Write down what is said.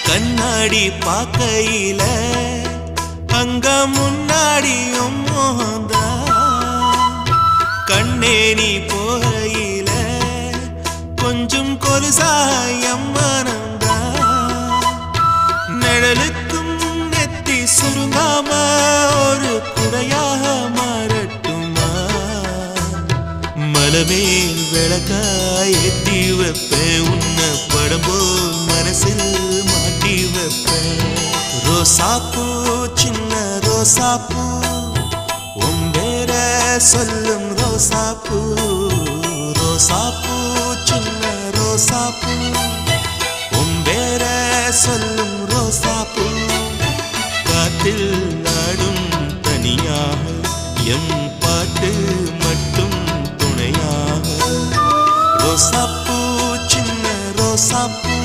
கண்ணாடி பார்க்கையில அங்க முன்னாடியும் மோகந்தா கண்ணே நீ போகையில கொஞ்சம் கொலுசாயம் மனந்தா நிழலுக்கும் நெத்தி சுருங்காம ஒரு குடையாக மாறட்டுமா மலமேல் விளக்காய் ஏத்தி வைப்பேன் உன்ன படம் போல் மனசில் மாட்டி வைப்பேன் ரோசாப்பூ சின்ன ரோசாப்பூ உம்பேர சொல்லும் ரோசாப்பூ ரோசாப்பூ சின்ன ரோசாப்பூ உம்பேர சொல்லும் ரோசாப்பூ காத்தில் நாடும் தனியாக எம் பாட்டு மட்டும் துணையாக ரோசாப்பூ சின்ன ரோசாப்பூ